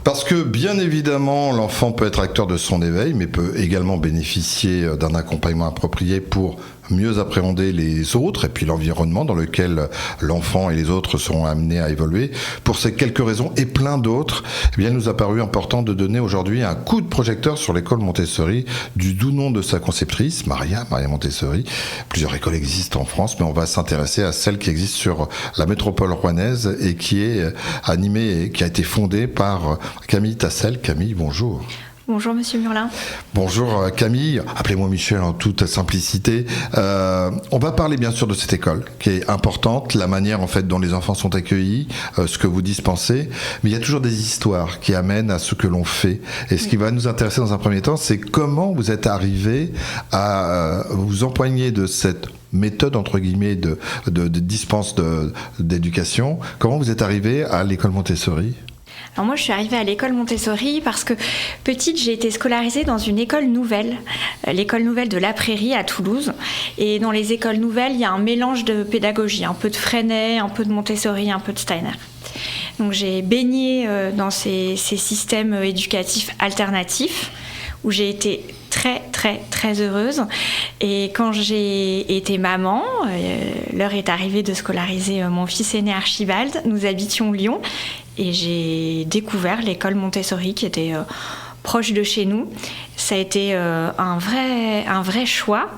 Parce que bien évidemment, l'enfant peut être acteur de son éveil, mais peut également bénéficier d'un accompagnement approprié pour mieux appréhender les autres et puis l'environnement dans lequel l'enfant et les autres seront amenés à évoluer. Pour ces quelques raisons et plein d'autres, eh bien, il nous a paru important de donner aujourd'hui un coup de projecteur sur l'école Montessori, du doux nom de sa conceptrice, Maria Montessori. Plusieurs écoles existent en France, mais on va s'intéresser à celle qui existe sur la métropole rouennaise et qui est animée et qui a été fondée par Camille Tassel. Camille, bonjour. Bonjour Monsieur Murlin. Bonjour Camille, appelez-moi Michel en toute simplicité. On va parler bien sûr de cette école qui est importante, la manière en fait dont les enfants sont accueillis, ce que vous dispensez, mais il y a toujours des histoires qui amènent à ce que l'on fait. Et ce qui va nous intéresser dans un premier temps, c'est comment vous êtes arrivé à vous empoigner de cette méthode entre guillemets de dispense d'éducation. Comment vous êtes arrivé à l'école Montessori ? Alors moi, je suis arrivée à l'école Montessori parce que petite, j'ai été scolarisée dans une école nouvelle, l'école nouvelle de La Prairie à Toulouse. Et dans les écoles nouvelles, il y a un mélange de pédagogie, un peu de Freinet, un peu de Montessori, un peu de Steiner. Donc j'ai baigné dans ces systèmes éducatifs alternatifs où j'ai été très heureuse. Et quand j'ai été maman, l'heure est arrivée de scolariser mon fils aîné Archibald. Nous habitions Lyon et j'ai découvert l'école Montessori qui était proche de chez nous. Ça a été un vrai choix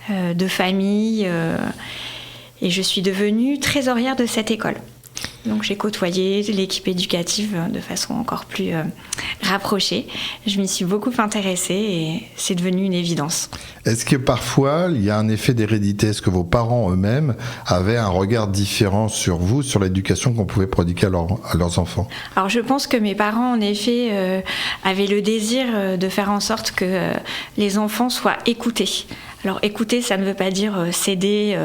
de famille et je suis devenue trésorière de cette école. Donc j'ai côtoyé l'équipe éducative de façon encore plus rapprochée. Je m'y suis beaucoup intéressée et c'est devenu une évidence. Est-ce que parfois il y a un effet d'hérédité ? Est-ce que vos parents eux-mêmes avaient un regard différent sur vous, sur l'éducation qu'on pouvait prodiguer à leurs enfants ? Alors je pense que mes parents en effet avaient le désir de faire en sorte que les enfants soient écoutés. Alors écouter, ça ne veut pas dire céder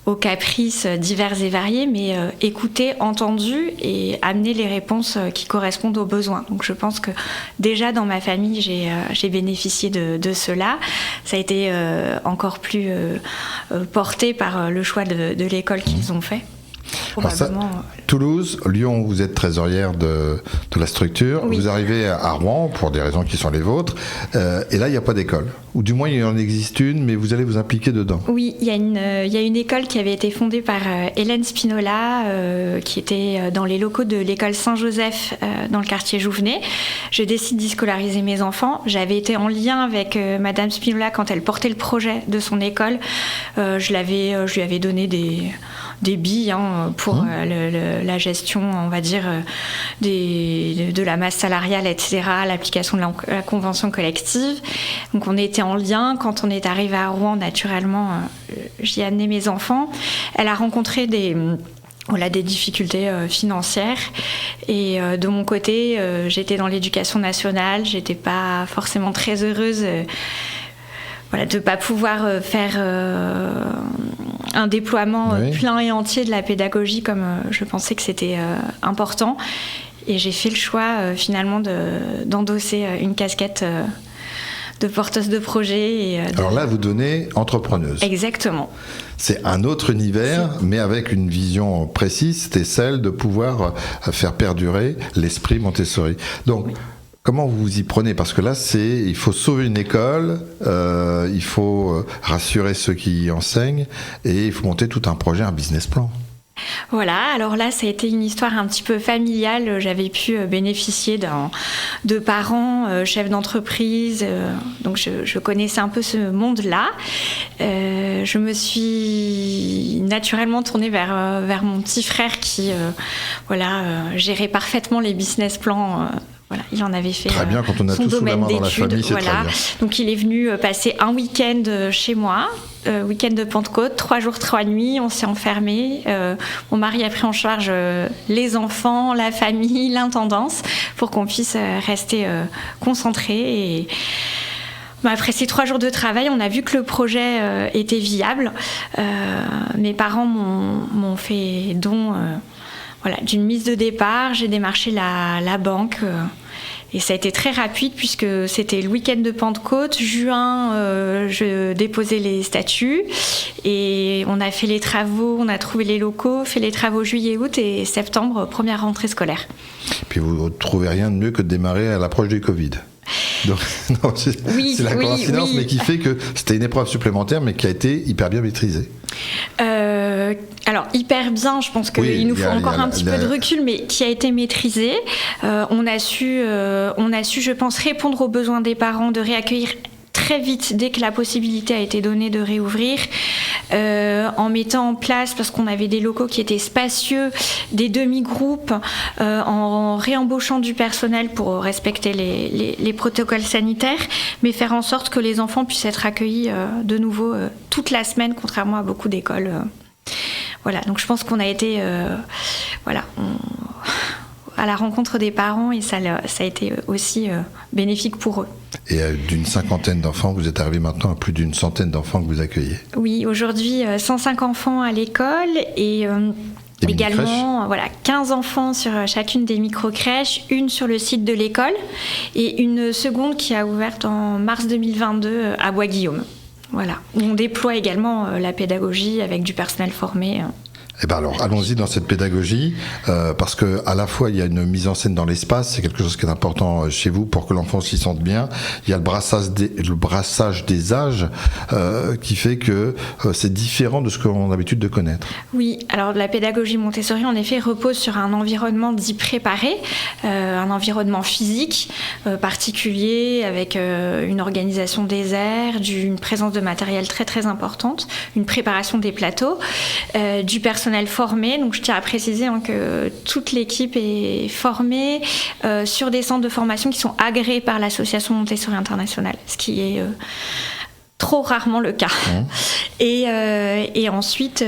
aux caprices divers et variés, mais écouter, entendu et amener les réponses qui correspondent aux besoins. Donc je pense que déjà dans ma famille, j'ai bénéficié de cela. Ça a été encore plus porté par le choix de l'école qu'ils ont fait. Toulouse, Lyon, vous êtes trésorière de la structure. Oui. Vous arrivez à Rouen pour des raisons qui sont les vôtres. Et là, il n'y a pas d'école. Ou du moins, il en existe une, mais vous allez vous impliquer dedans. Oui, il y a une école qui avait été fondée par Hélène Spinola, qui était dans les locaux de l'école Saint-Joseph, dans le quartier Jouvenet. Je décide d'y scolariser mes enfants. J'avais été en lien avec Madame Spinola quand elle portait le projet de son école. Je lui avais donné des billes pour la gestion, on va dire, de la masse salariale, etc., l'application de la convention collective. Donc on était en lien. Quand on est arrivé à Rouen, naturellement, j'y ai amené mes enfants. Elle a rencontré des difficultés financières et de mon côté, j'étais dans l'éducation nationale, j'étais pas forcément très heureuse de ne pas pouvoir faire un déploiement plein et entier de la pédagogie comme je pensais que c'était important. Et j'ai fait le choix finalement d'endosser une casquette de porteuse de projet. Alors là, vous devenez entrepreneuse. Exactement. C'est un autre univers, mais avec une vision précise, c'était celle de pouvoir faire perdurer l'esprit Montessori. Donc, oui. Comment vous vous y prenez ? Parce que là, il faut sauver une école, il faut rassurer ceux qui y enseignent, et il faut monter tout un projet, un business plan. Voilà, alors là, ça a été une histoire un petit peu familiale. J'avais pu bénéficier de parents, chefs d'entreprise, donc je connaissais un peu ce monde-là. Je me suis naturellement tournée vers mon petit frère qui gérait parfaitement les business plans. Voilà, il en avait fait très bien, quand on a tout sous la main dans la famille, c'est très bien. Donc il est venu passer un week-end chez moi, week-end de Pentecôte, 3 jours, 3 nuits, on s'est enfermés. Mon mari a pris en charge les enfants, la famille, l'intendance, pour qu'on puisse rester concentrés. Et après ces 3 jours de travail, on a vu que le projet était viable. Mes parents m'ont fait don d'une mise de départ. J'ai démarché la banque Et ça a été très rapide puisque c'était le week-end de Pentecôte. Juin, je déposais les statuts et on a fait les travaux, on a trouvé les locaux, fait les travaux juillet, août et septembre, première rentrée scolaire. Puis vous ne trouvez rien de mieux que de démarrer à l'approche du Covid. Donc, non, c'est la coïncidence, mais qui fait que c'était une épreuve supplémentaire, mais qui a été hyper bien maîtrisée. Alors, hyper bien, je pense qu'il nous faut encore un petit peu de recul, mais qui a été maîtrisée. On a su, je pense, répondre aux besoins des parents, de réaccueillir très vite, dès que la possibilité a été donnée de réouvrir, en mettant en place, parce qu'on avait des locaux qui étaient spacieux, des demi-groupes, en réembauchant du personnel pour respecter les protocoles sanitaires, mais faire en sorte que les enfants puissent être accueillis de nouveau toute la semaine, contrairement à beaucoup d'écoles. Voilà, donc je pense qu'on a été à la rencontre des parents et ça a été aussi bénéfique pour eux. Et d'une cinquantaine d'enfants, vous êtes arrivé maintenant à plus d'une centaine d'enfants que vous accueillez. Oui, aujourd'hui 105 enfants à l'école et également 15 enfants sur chacune des micro-crèches, une sur le site de l'école et une seconde qui a ouvert en mars 2022 à Bois-Guillaume. Voilà, où on déploie également la pédagogie avec du personnel formé. Eh ben alors, allons-y dans cette pédagogie, parce que à la fois il y a une mise en scène dans l'espace, c'est quelque chose qui est important chez vous pour que l'enfant s'y sente bien. Il y a le brassage des âges qui fait que c'est différent de ce qu'on a l'habitude de connaître. Oui, alors la pédagogie Montessori en effet repose sur un environnement dit préparé, un environnement physique particulier avec une organisation des aires, une présence de matériel très très importante, une préparation des plateaux, du personnel formé, donc je tiens à préciser que toute l'équipe est formée sur des centres de formation qui sont agréés par l'association Montessori International, ce qui est trop rarement le cas. Et ensuite,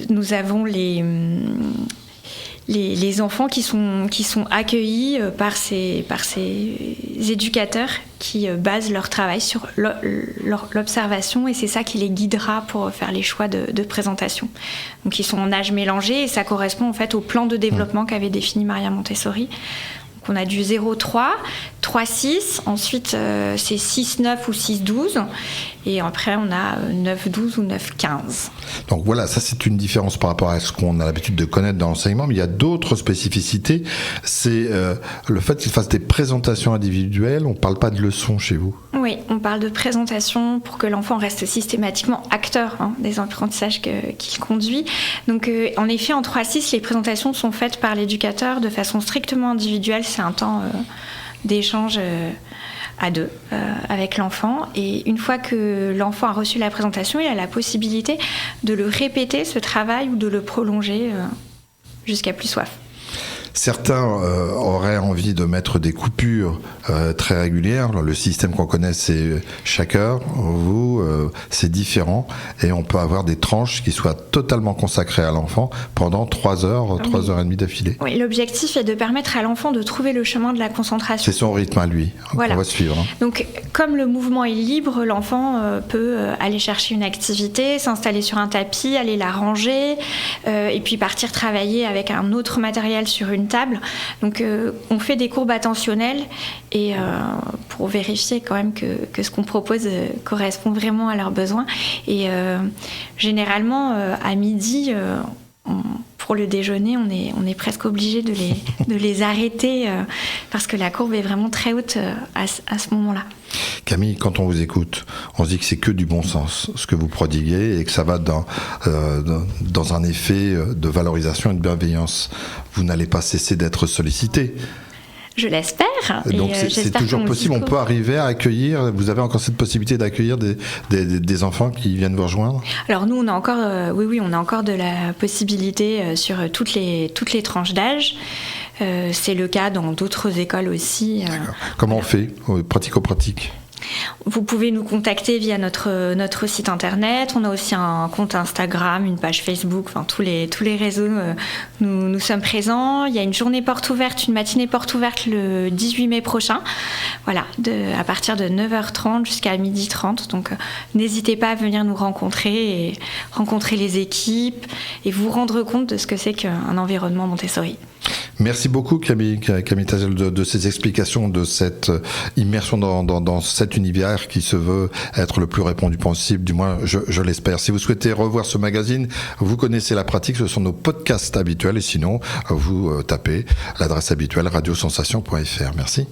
nous avons les enfants qui sont accueillis par ces éducateurs qui basent leur travail sur l'observation et c'est ça qui les guidera pour faire les choix de présentation. Donc ils sont en âge mélangé et ça correspond en fait au plan de développement qu'avait défini Maria Montessori. Donc on a du 0-3, 3-6, ensuite c'est 6-9 ou 6-12 et après on a 9-12 ou 9-15. Donc voilà, ça c'est une différence par rapport à ce qu'on a l'habitude de connaître dans l'enseignement, mais il y a d'autres spécificités, c'est le fait qu'ils fassent des présentations individuelles, on ne parle pas de leçons chez vous. Oui, on parle de présentation pour que l'enfant reste systématiquement acteur des apprentissages qu'il conduit. Donc en effet en 3-6, les présentations sont faites par l'éducateur de façon strictement individuelle, c'est un temps d'échange à deux avec l'enfant et une fois que l'enfant a reçu la présentation, il a la possibilité de le répéter ce travail ou de le prolonger jusqu'à plus soif. Certains auraient envie de mettre des coupures très régulières. Le système qu'on connaît, c'est chaque heure. Vous, c'est différent. Et on peut avoir des tranches qui soient totalement consacrées à l'enfant pendant 3 heures, 3 heures et demie d'affilée. Oui, l'objectif est de permettre à l'enfant de trouver le chemin de la concentration. C'est son rythme à lui. Voilà. On va suivre. Donc, comme le mouvement est libre, l'enfant peut aller chercher une activité, s'installer sur un tapis, aller la ranger, et puis partir travailler avec un autre matériel sur une table. Donc on fait des courbes attentionnelles et pour vérifier quand même que ce qu'on propose correspond vraiment à leurs besoins. Et généralement à midi, pour le déjeuner, on est presque obligé de les arrêter parce que la courbe est vraiment très haute à ce moment-là. Camille, quand on vous écoute, on se dit que c'est que du bon sens, ce que vous prodiguez, et que ça va dans un effet de valorisation et de bienveillance. Vous n'allez pas cesser d'être sollicité. Je l'espère. Donc c'est toujours possible, on peut arriver à accueillir, vous avez encore cette possibilité d'accueillir des enfants qui viennent vous rejoindre ? Alors nous, on a encore, on a encore de la possibilité sur toutes les tranches d'âge. C'est le cas dans d'autres écoles aussi. Comment on fait, pratico-pratique ? Vous pouvez nous contacter via notre site internet. On a aussi un compte Instagram, une page Facebook, enfin tous les réseaux. Nous sommes présents. Il y a une journée porte ouverte, une matinée porte ouverte le 18 mai prochain. Voilà, à partir de 9h30 jusqu'à 12h30. Donc n'hésitez pas à venir nous rencontrer et rencontrer les équipes et vous rendre compte de ce que c'est qu'un environnement Montessori. Merci beaucoup Camille Tazel de ces explications, de cette immersion dans cet univers qui se veut être le plus répandu possible, du moins je l'espère. Si vous souhaitez revoir ce magazine, vous connaissez la pratique, ce sont nos podcasts habituels, et sinon vous tapez l'adresse habituelle radiosensation.fr. Merci.